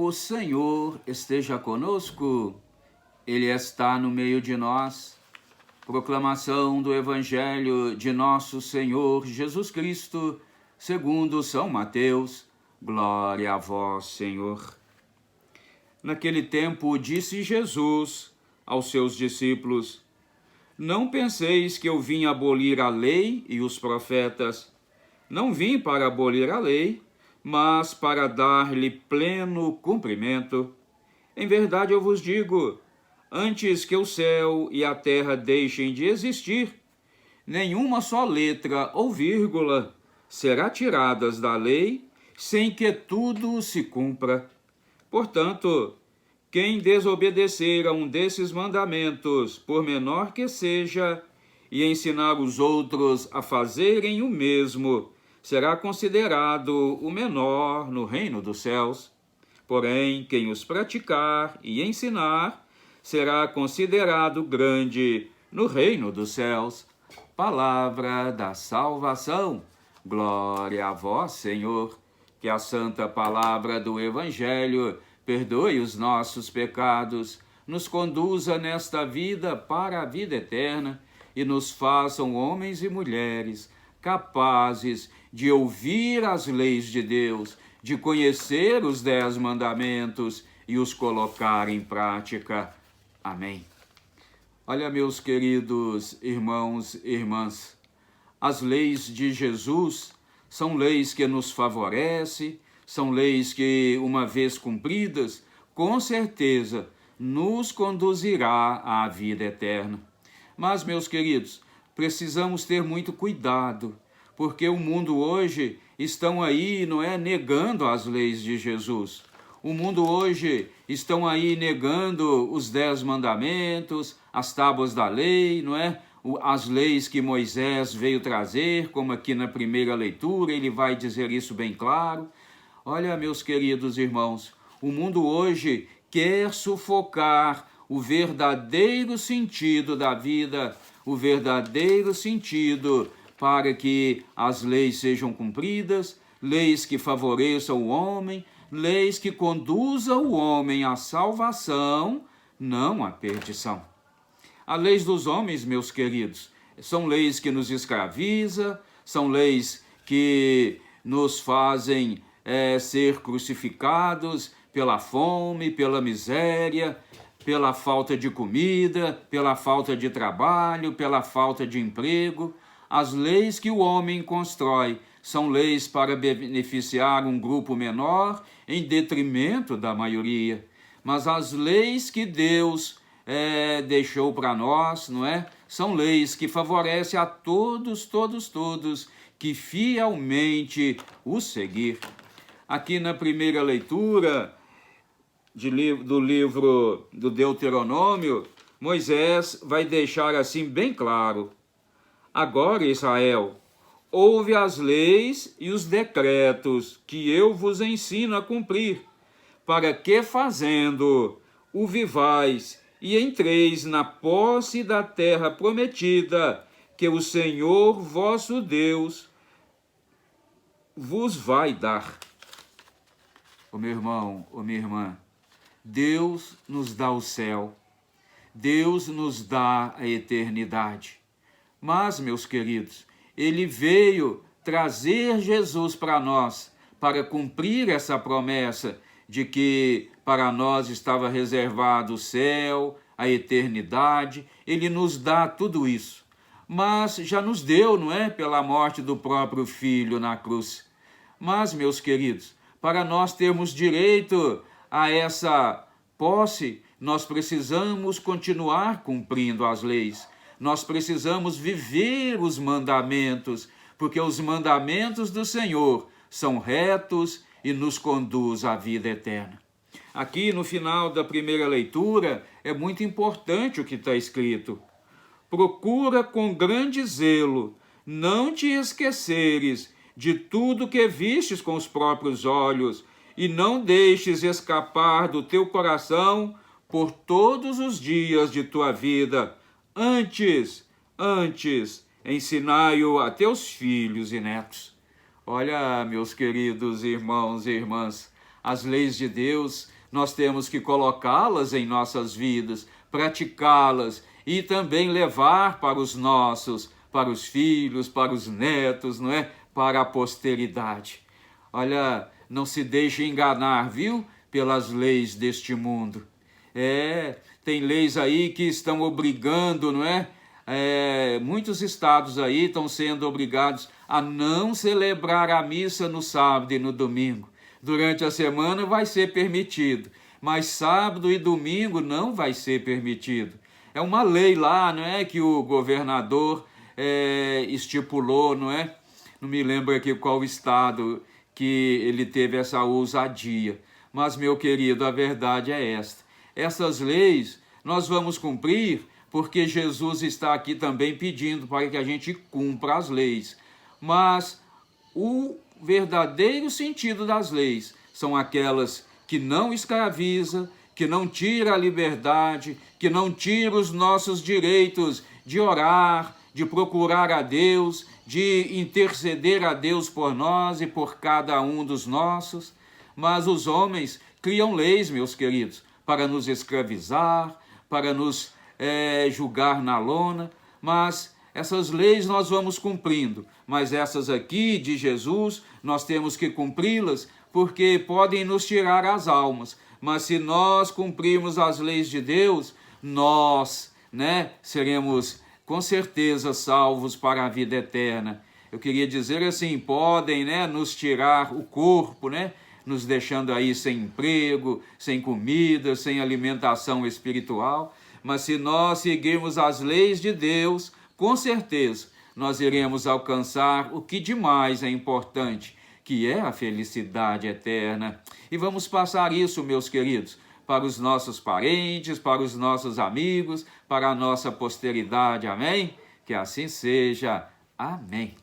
O Senhor esteja conosco, Ele está no meio de nós. Proclamação do Evangelho de nosso Senhor Jesus Cristo, segundo São Mateus. Glória a vós, Senhor. Naquele tempo disse Jesus aos seus discípulos: Não penseis que eu vim abolir a lei e os profetas. Não vim para abolir a lei, mas para dar-lhe pleno cumprimento. Em verdade eu vos digo, antes que o céu e a terra deixem de existir, nenhuma só letra ou vírgula será tiradas da lei, sem que tudo se cumpra. Portanto, quem desobedecer a um desses mandamentos, por menor que seja, e ensinar os outros a fazerem o mesmo, será considerado o menor no reino dos céus. Porém, quem os praticar e ensinar, será considerado grande no reino dos céus. Palavra da salvação. Glória a vós, Senhor. Que a santa palavra do Evangelho perdoe os nossos pecados, nos conduza nesta vida para a vida eterna e nos façam homens e mulheres capazes de ouvir as leis de Deus, de conhecer os 10 mandamentos e os colocar em prática. Amém. Olha, meus queridos irmãos e irmãs, as leis de Jesus são leis que nos favorecem, são leis que, uma vez cumpridas, com certeza nos conduzirá à vida eterna. Mas, meus queridos, precisamos ter muito cuidado, porque o mundo hoje estão aí, negando as leis de Jesus. O mundo hoje estão aí negando os 10 mandamentos, as tábuas da lei, as leis que Moisés veio trazer, como aqui na primeira leitura, ele vai dizer isso bem claro. Olha, meus queridos irmãos, o mundo hoje quer sufocar o verdadeiro sentido da vida, o verdadeiro sentido para que as leis sejam cumpridas, leis que favoreçam o homem, leis que conduzam o homem à salvação, não à perdição. As leis dos homens, meus queridos, são leis que nos escravizam, são leis que nos fazem ser crucificados pela fome, pela miséria, pela falta de comida, pela falta de trabalho, pela falta de emprego. As leis que o homem constrói são leis para beneficiar um grupo menor em detrimento da maioria. Mas as leis que Deus deixou para nós, são leis que favorecem a todos que fielmente o seguir. Aqui na primeira leitura do livro do Deuteronômio, Moisés vai deixar assim bem claro: Agora, Israel, ouve as leis e os decretos que eu vos ensino a cumprir, para que, fazendo, o vivais e entreis na posse da terra prometida, que o Senhor vosso Deus vos vai dar. Ô meu irmão, ô minha irmã, Deus nos dá o céu, Deus nos dá a eternidade. Mas, meus queridos, Ele veio trazer Jesus para nós, para cumprir essa promessa de que para nós estava reservado o céu, a eternidade. Ele nos dá tudo isso. Mas já nos deu, pela morte do próprio Filho na cruz. Mas, meus queridos, para nós termos direito a essa posse, nós precisamos continuar cumprindo as leis. Nós precisamos viver os mandamentos, porque os mandamentos do Senhor são retos e nos conduz à vida eterna. Aqui no final da primeira leitura é muito importante o que está escrito. Procura com grande zelo não te esqueceres de tudo que vistes com os próprios olhos e não deixes escapar do teu coração por todos os dias de tua vida. Antes, ensinai-o a teus filhos e netos. Olha, meus queridos irmãos e irmãs, as leis de Deus nós temos que colocá-las em nossas vidas, praticá-las e também levar para os nossos, para os filhos, para os netos, não é? Para a posteridade. Olha, não se deixe enganar, viu? Pelas leis deste mundo. Tem leis aí que estão obrigando, não é? Muitos estados aí estão sendo obrigados a não celebrar a missa no sábado e no domingo. Durante a semana vai ser permitido, mas sábado e domingo não vai ser permitido. É uma lei lá, não é? Que o governador estipulou, não é? Não me lembro aqui qual estado que ele teve essa ousadia. Mas, meu querido, a verdade é esta. Essas leis nós vamos cumprir porque Jesus está aqui também pedindo para que a gente cumpra as leis. Mas o verdadeiro sentido das leis são aquelas que não escraviza, que não tira a liberdade, que não tira os nossos direitos de orar, de procurar a Deus, de interceder a Deus por nós e por cada um dos nossos. Mas os homens criam leis, meus queridos, para nos escravizar, para nos julgar na lona, mas essas leis nós vamos cumprindo, mas essas aqui de Jesus nós temos que cumpri-las porque podem nos tirar as almas, mas se nós cumprirmos as leis de Deus, nós, seremos com certeza salvos para a vida eterna. Eu queria dizer assim, podem, nos tirar o corpo, nos deixando aí sem emprego, sem comida, sem alimentação espiritual, mas se nós seguirmos as leis de Deus, com certeza nós iremos alcançar o que de mais é importante, que é a felicidade eterna. E vamos passar isso, meus queridos, para os nossos parentes, para os nossos amigos, para a nossa posteridade. Amém? Que assim seja. Amém.